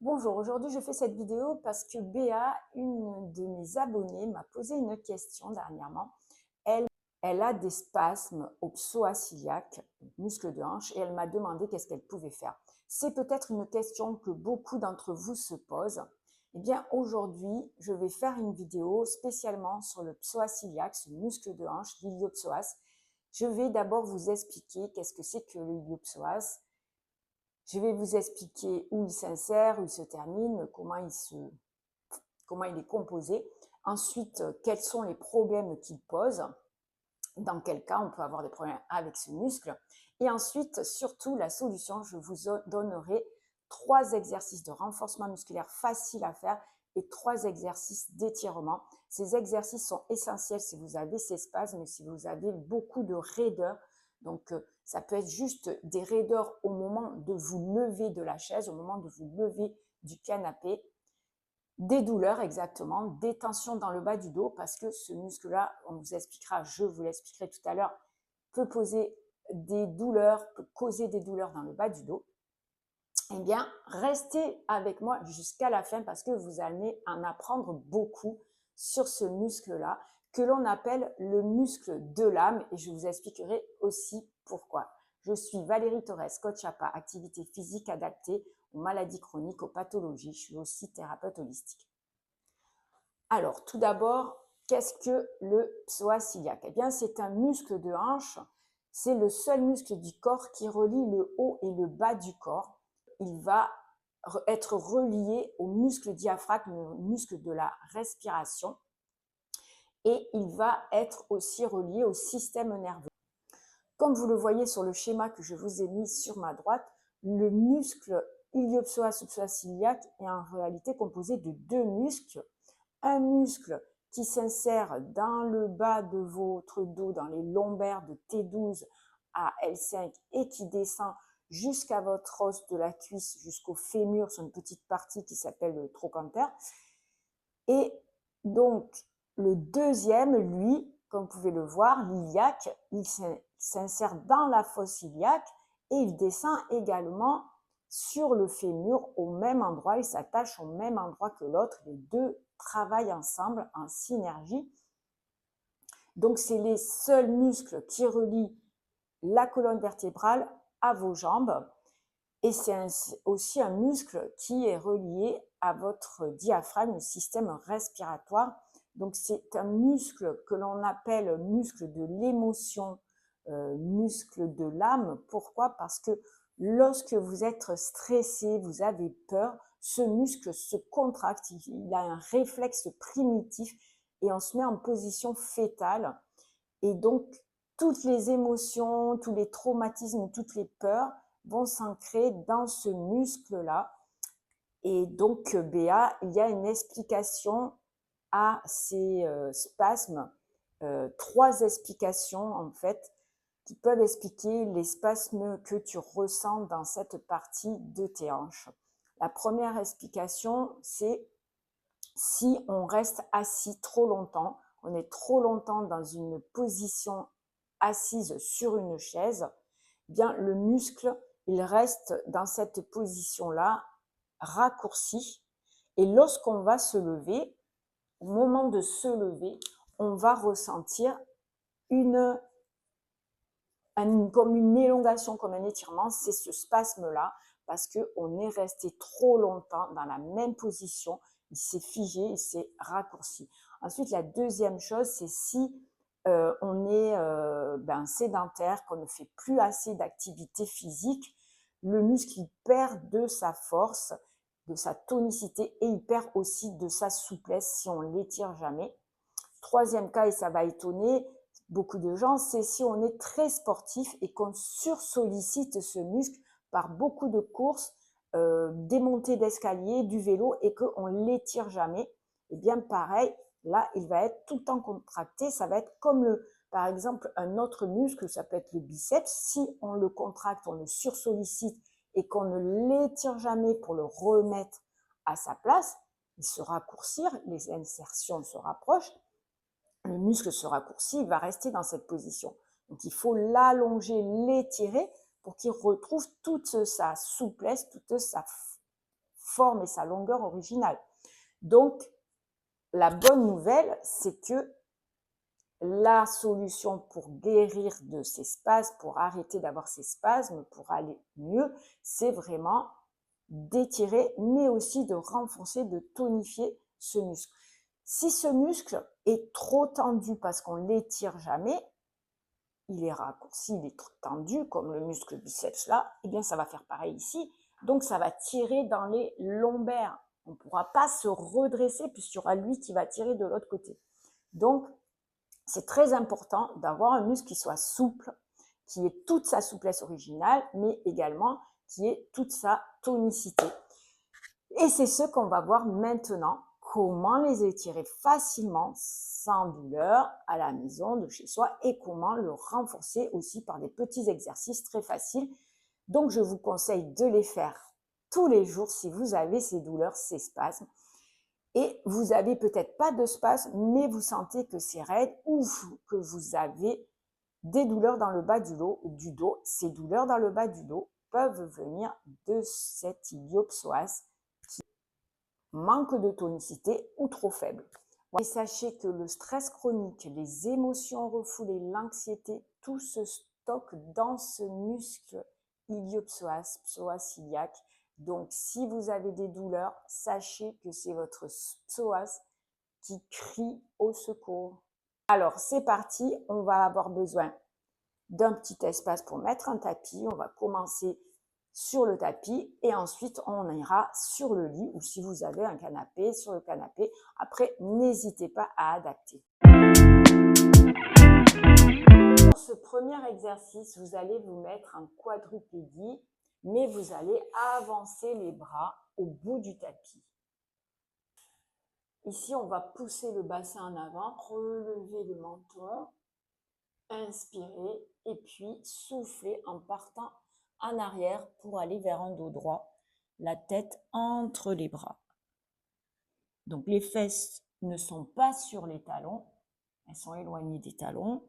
Bonjour, aujourd'hui je fais cette vidéo parce que Béa, une de mes abonnées, m'a posé une question dernièrement. Elle a des spasmes au psoas iliaque, muscle de hanche, et elle m'a demandé qu'est-ce qu'elle pouvait faire. C'est peut-être une question que beaucoup d'entre vous se posent. Eh bien aujourd'hui, je vais faire une vidéo spécialement sur le psoas iliaque, ce muscle de hanche, l'iliopsoas. Je vais d'abord vous expliquer qu'est-ce que c'est que l'iliopsoas. Je vais vous expliquer où il s'insère, où il se termine, comment il est composé. Ensuite, quels sont les problèmes qu'il pose, dans quel cas on peut avoir des problèmes avec ce muscle. Et ensuite, surtout, la solution, je vous donnerai 3 exercices de renforcement musculaire faciles à faire et 3 exercices d'étirement. Ces exercices sont essentiels si vous avez ces spasmes, si vous avez beaucoup de raideur. Donc, ça peut être juste des raideurs au moment de vous lever de la chaise, au moment de vous lever du canapé, des douleurs exactement, des tensions dans le bas du dos, parce que ce muscle-là, on vous expliquera, je vous l'expliquerai tout à l'heure, peut poser des douleurs, peut causer des douleurs dans le bas du dos. Eh bien, restez avec moi jusqu'à la fin parce que vous allez en apprendre beaucoup sur ce muscle-là que l'on appelle le muscle de l'âme et je vous expliquerai aussi pourquoi. Je suis Valérie Torres, coach APA, activité physique adaptée aux maladies chroniques, aux pathologies. Je suis aussi thérapeute holistique. Alors, tout d'abord, qu'est-ce que le psoas iliaque? Eh bien, c'est un muscle de hanche. C'est le seul muscle du corps qui relie le haut et le bas du corps. Il va être relié au muscle diaphragme, le muscle de la respiration. Et il va être aussi relié au système nerveux. Comme vous le voyez sur le schéma que je vous ai mis sur ma droite, le muscle iliopsoas ou psoas iliaque est en réalité composé de 2 muscles. Un muscle qui s'insère dans le bas de votre dos, dans les lombaires de T12 à L5 et qui descend jusqu'à votre os de la cuisse, jusqu'au fémur, sur une petite partie qui s'appelle le trochanter. Et donc, le deuxième, lui, comme vous pouvez le voir, l'iliaque, il s'insère dans la fosse iliaque et il descend également sur le fémur au même endroit, il s'attache au même endroit que l'autre, les deux travaillent ensemble en synergie. Donc, c'est les seuls muscles qui relient la colonne vertébrale à vos jambes et c'est aussi un muscle qui est relié à votre diaphragme, le système respiratoire. Donc, c'est un muscle que l'on appelle muscle de l'émotion, muscle de l'âme. Pourquoi? Parce que lorsque vous êtes stressé, vous avez peur, ce muscle se contracte, il a un réflexe primitif et on se met en position fétale. Et donc, toutes les émotions, tous les traumatismes, toutes les peurs vont s'ancrer dans ce muscle-là. Et donc, Béa, il y a une explication à ces spasmes, 3 explications en fait, qui peuvent expliquer les spasmes que tu ressens dans cette partie de tes hanches. La première explication, c'est si on reste assis trop longtemps, on est trop longtemps dans une position assise sur une chaise, bien le muscle, il reste dans cette position-là, raccourci. Et lorsqu'on va se lever, au moment de se lever, on va ressentir comme une élongation, comme un étirement, c'est ce spasme-là, parce qu'on est resté trop longtemps dans la même position, il s'est figé, il s'est raccourci. Ensuite, la deuxième chose, c'est si on est sédentaire, qu'on ne fait plus assez d'activité physique, le muscle il perd de sa force, de sa tonicité et il perd aussi de sa souplesse si on ne l'étire jamais. Troisième cas, et ça va étonner beaucoup de gens, c'est si on est très sportif et qu'on sursollicite ce muscle par beaucoup de courses, des montées d'escalier, du vélo et qu'on ne l'étire jamais. Et bien pareil, là, il va être tout le temps contracté. Ça va être comme, par exemple, un autre muscle, ça peut être le biceps. Si on le contracte, on le sursollicite et qu'on ne l'étire jamais pour le remettre à sa place, il se raccourcir, les insertions se rapprochent, le muscle se raccourcit, il va rester dans cette position. Donc, il faut l'allonger, l'étirer pour qu'il retrouve toute sa souplesse, toute sa forme et sa longueur originale. Donc, la bonne nouvelle, c'est que la solution pour guérir de ces spasmes, pour arrêter d'avoir ces spasmes, pour aller mieux, c'est vraiment d'étirer, mais aussi de renforcer, de tonifier ce muscle. Si ce muscle est trop tendu parce qu'on ne l'étire jamais, il est raccourci, il est trop tendu, comme le muscle biceps là, eh bien ça va faire pareil ici. Donc ça va tirer dans les lombaires. On ne pourra pas se redresser puisqu'il y aura lui qui va tirer de l'autre côté. Donc, c'est très important d'avoir un muscle qui soit souple, qui ait toute sa souplesse originale, mais également qui ait toute sa tonicité. Et c'est ce qu'on va voir maintenant, comment les étirer facilement, sans douleur, à la maison, de chez soi, et comment le renforcer aussi par des petits exercices très faciles. Donc, je vous conseille de les faire tous les jours si vous avez ces douleurs, ces spasmes. Et vous avez peut-être pas de spasme, mais vous sentez que c'est raide ou que vous avez des douleurs dans le bas du dos. Ces douleurs dans le bas du dos peuvent venir de cette iliopsoas qui manque de tonicité ou trop faible. Et sachez que le stress chronique, les émotions refoulées, l'anxiété, tout se stocke dans ce muscle iliopsoas, psoas iliaque. Donc, si vous avez des douleurs, sachez que c'est votre psoas qui crie au secours. Alors, c'est parti, on va avoir besoin d'un petit espace pour mettre un tapis. On va commencer sur le tapis et ensuite on ira sur le lit ou si vous avez un canapé, sur le canapé. Après, n'hésitez pas à adapter. Pour ce premier exercice, vous allez vous mettre en quadrupédie, mais vous allez avancer les bras au bout du tapis. Ici, on va pousser le bassin en avant, relever le menton, inspirer et puis souffler en partant en arrière pour aller vers un dos droit, la tête entre les bras. Donc les fesses ne sont pas sur les talons, elles sont éloignées des talons.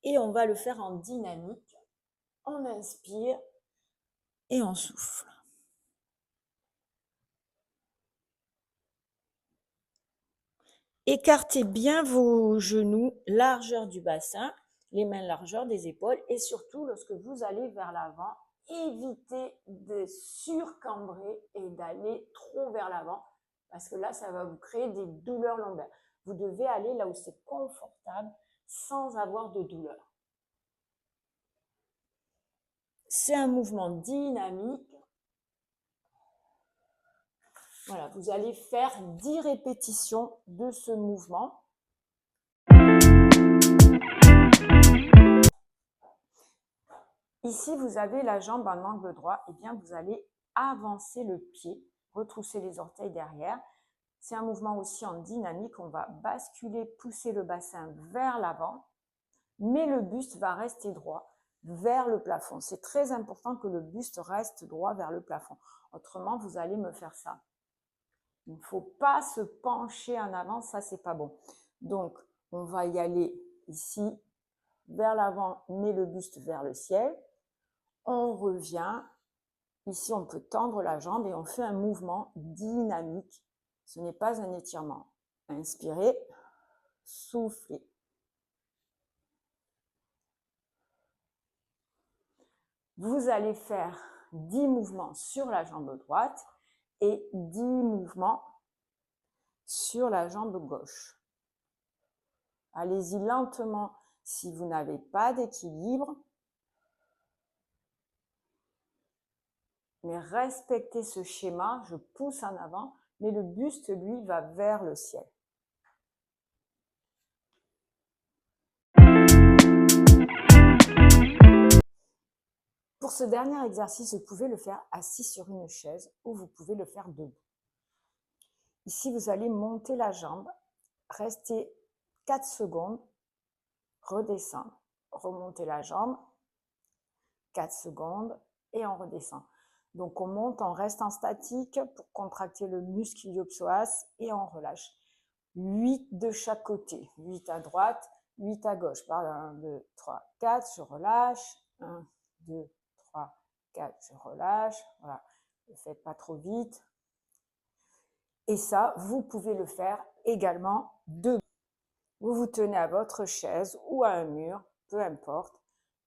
Et on va le faire en dynamique. On inspire et on souffle. Écartez bien vos genoux, largeur du bassin, les mains largeur des épaules et surtout lorsque vous allez vers l'avant, évitez de surcambrer et d'aller trop vers l'avant parce que là, ça va vous créer des douleurs lombaires. Vous devez aller là où c'est confortable sans avoir de douleur. C'est un mouvement dynamique. Voilà, vous allez faire 10 répétitions de ce mouvement. Ici, vous avez la jambe en angle droit. Eh bien, vous allez avancer le pied, retrousser les orteils derrière. C'est un mouvement aussi en dynamique. On va basculer, pousser le bassin vers l'avant, mais le buste va rester droit vers le plafond. C'est très important que le buste reste droit vers le plafond. Autrement, vous allez me faire ça. Il ne faut pas se pencher en avant, ça, c'est pas bon. Donc, on va y aller ici, vers l'avant, mais le buste vers le ciel. On revient. Ici, on peut tendre la jambe et on fait un mouvement dynamique. Ce n'est pas un étirement. Inspirez, soufflez. Vous allez faire 10 mouvements sur la jambe droite et 10 mouvements sur la jambe gauche. Allez-y lentement si vous n'avez pas d'équilibre. Mais respectez ce schéma, je pousse en avant, mais le buste, lui, va vers le ciel. Pour ce dernier exercice, vous pouvez le faire assis sur une chaise ou vous pouvez le faire debout. Ici, vous allez monter la jambe, rester 4 secondes, redescendre, remonter la jambe, 4 secondes et on redescend. Donc on monte, on reste en statique pour contracter le muscle iliopsoas et on relâche. 8 de chaque côté, 8 à droite, 8 à gauche. 1, 2, 3, 4, je relâche. 1, 2, 3, 4, je relâche. Voilà, ne faites pas trop vite. Et ça, vous pouvez le faire également debout. Vous vous tenez à votre chaise ou à un mur, peu importe.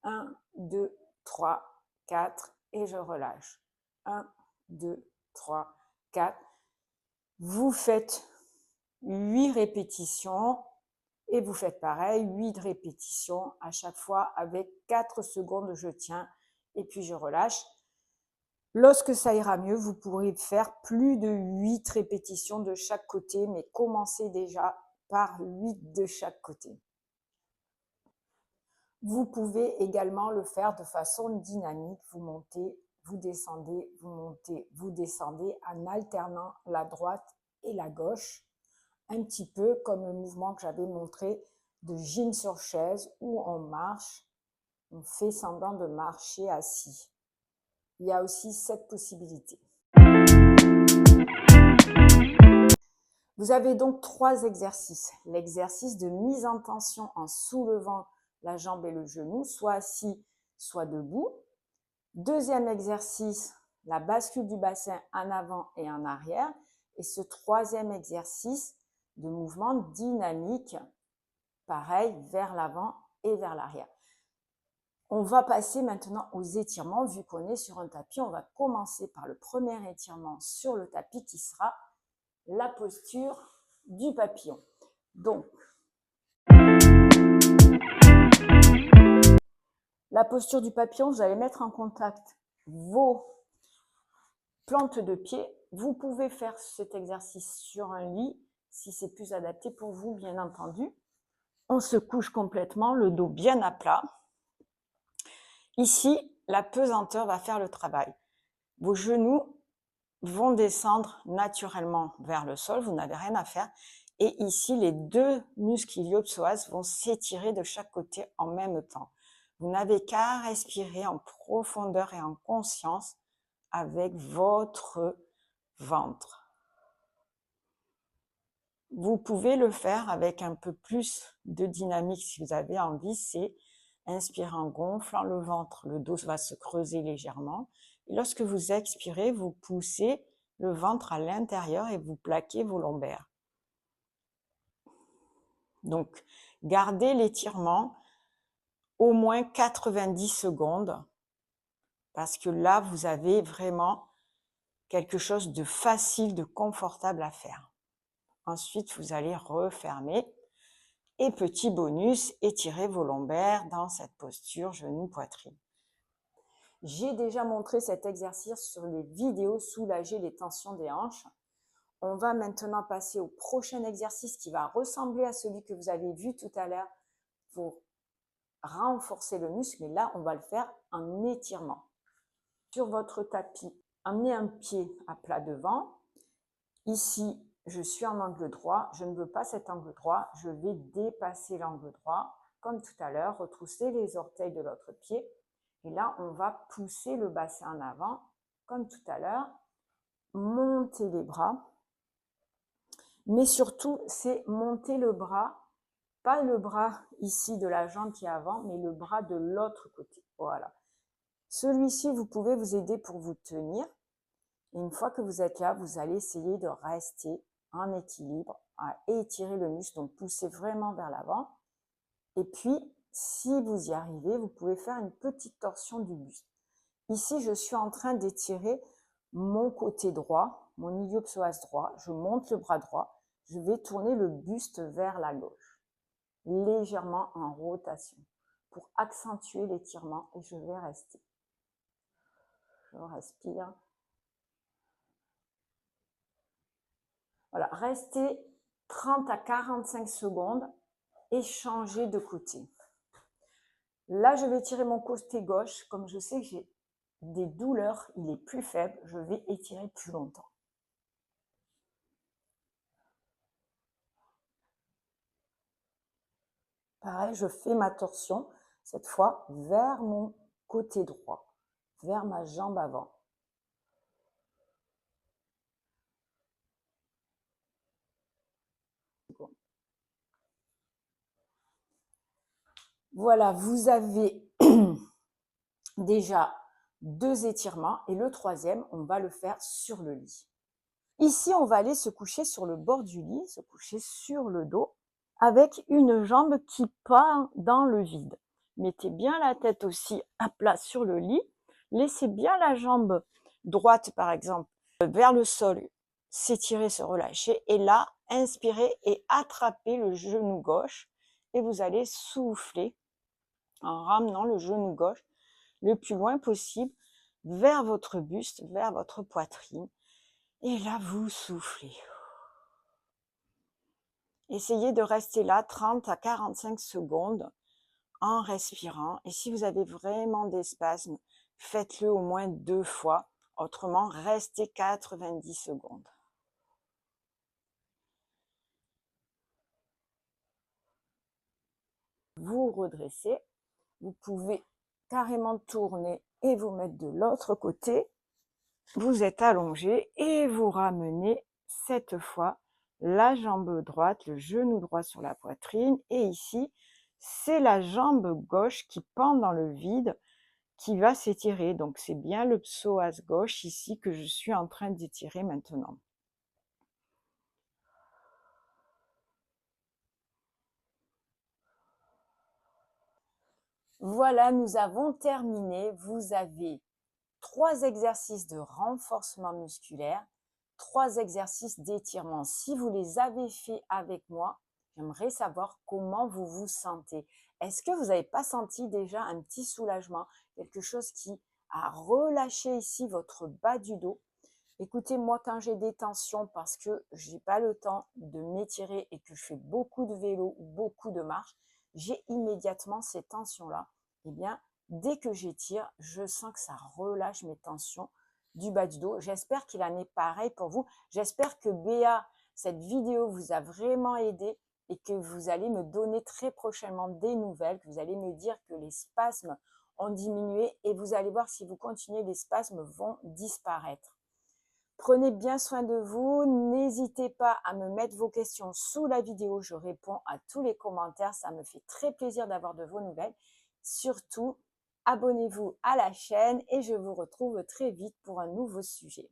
1, 2, 3, 4 et je relâche. 1, 2, 3, 4. Vous faites 8 répétitions et vous faites pareil, 8 répétitions à chaque fois avec 4 secondes, je tiens et puis je relâche. Lorsque ça ira mieux, vous pourrez faire plus de 8 répétitions de chaque côté, mais commencez déjà par 8 de chaque côté. Vous pouvez également le faire de façon dynamique. Vous montez, vous descendez, vous montez, vous descendez en alternant la droite et la gauche. Un petit peu comme le mouvement que j'avais montré de gym sur chaise où on marche, on fait semblant de marcher assis. Il y a aussi cette possibilité. Vous avez donc 3 exercices. L'exercice de mise en tension en soulevant la jambe et le genou, soit assis, soit debout. Deuxième exercice, la bascule du bassin en avant et en arrière. Et ce troisième exercice de mouvement dynamique, pareil, vers l'avant et vers l'arrière. On va passer maintenant aux étirements. Vu qu'on est sur un tapis, on va commencer par le premier étirement sur le tapis qui sera la posture du papillon. Donc, la posture du papillon, vous allez mettre en contact vos plantes de pied. Vous pouvez faire cet exercice sur un lit, si c'est plus adapté pour vous, bien entendu. On se couche complètement, le dos bien à plat. Ici, la pesanteur va faire le travail. Vos genoux vont descendre naturellement vers le sol, vous n'avez rien à faire. Et ici, les 2 muscles iliopsoas vont s'étirer de chaque côté en même temps. Vous n'avez qu'à respirer en profondeur et en conscience avec votre ventre. Vous pouvez le faire avec un peu plus de dynamique si vous avez envie, c'est inspirer en gonflant le ventre, le dos va se creuser légèrement. Et lorsque vous expirez, vous poussez le ventre à l'intérieur et vous plaquez vos lombaires. Donc, gardez l'étirement au moins 90 secondes parce que là, vous avez vraiment quelque chose de facile, de confortable à faire. Ensuite, vous allez refermer. Et petit bonus, étirez vos lombaires dans cette posture genou-poitrine. J'ai déjà montré cet exercice sur les vidéos soulager les tensions des hanches. On va maintenant passer au prochain exercice qui va ressembler à celui que vous avez vu tout à l'heure pour renforcer le muscle. Mais là, on va le faire en étirement. Sur votre tapis, amenez un pied à plat devant. Ici, je suis en angle droit. Je ne veux pas cet angle droit. Je vais dépasser l'angle droit. Comme tout à l'heure, retrousser les orteils de l'autre pied. Et là, on va pousser le bassin en avant, comme tout à l'heure. Monter les bras. Mais surtout, c'est monter le bras, pas le bras ici de la jambe qui est avant, mais le bras de l'autre côté. Voilà. Celui-ci, vous pouvez vous aider pour vous tenir. Et une fois que vous êtes là, vous allez essayer de rester en équilibre, à étirer le muscle, donc poussez vraiment vers l'avant. Et puis, si vous y arrivez, vous pouvez faire une petite torsion du buste. Ici, je suis en train d'étirer mon côté droit, mon iliopsoas droit. Je monte le bras droit. Je vais tourner le buste vers la gauche, légèrement en rotation, pour accentuer l'étirement et je vais rester. Je respire. Voilà, restez 30 à 45 secondes et changez de côté. Là, je vais tirer mon côté gauche. Comme je sais que j'ai des douleurs, il est plus faible, je vais étirer plus longtemps. Pareil, je fais ma torsion, cette fois vers mon côté droit, vers ma jambe avant. Voilà, vous avez déjà 2 étirements et le troisième, on va le faire sur le lit. Ici, on va aller se coucher sur le bord du lit, se coucher sur le dos, avec une jambe qui part dans le vide. Mettez bien la tête aussi à plat sur le lit. Laissez bien la jambe droite, par exemple, vers le sol, s'étirer, se relâcher. Et là, inspirez et attrapez le genou gauche. Et vous allez souffler en ramenant le genou gauche le plus loin possible vers votre buste, vers votre poitrine. Et là, vous soufflez. Essayez de rester là 30 à 45 secondes en respirant. Et si vous avez vraiment des spasmes, faites-le au moins 2 fois. Autrement, restez 90 secondes. Vous redressez. Vous pouvez carrément tourner et vous mettre de l'autre côté. Vous êtes allongé et vous ramenez cette fois la jambe droite, le genou droit sur la poitrine. Et ici, c'est la jambe gauche qui pend dans le vide, qui va s'étirer. Donc, c'est bien le psoas gauche ici que je suis en train d'étirer maintenant. Voilà, nous avons terminé. Vous avez 3 exercices de renforcement musculaire, 3 exercices d'étirement. Si vous les avez faits avec moi, j'aimerais savoir comment vous vous sentez. Est-ce que vous n'avez pas senti déjà un petit soulagement, quelque chose qui a relâché ici votre bas du dos? Écoutez, moi, quand j'ai des tensions parce que je n'ai pas le temps de m'étirer et que je fais beaucoup de vélo ou beaucoup de marche, j'ai immédiatement ces tensions-là. Eh bien, dès que j'étire, je sens que ça relâche mes tensions du bas du dos. J'espère qu'il en est pareil pour vous. J'espère que Béa, cette vidéo vous a vraiment aidé et que vous allez me donner très prochainement des nouvelles, que vous allez me dire que les spasmes ont diminué et vous allez voir si vous continuez, les spasmes vont disparaître. Prenez bien soin de vous. N'hésitez pas à me mettre vos questions sous la vidéo. Je réponds à tous les commentaires. Ça me fait très plaisir d'avoir de vos nouvelles. Surtout, abonnez-vous à la chaîne et je vous retrouve très vite pour un nouveau sujet.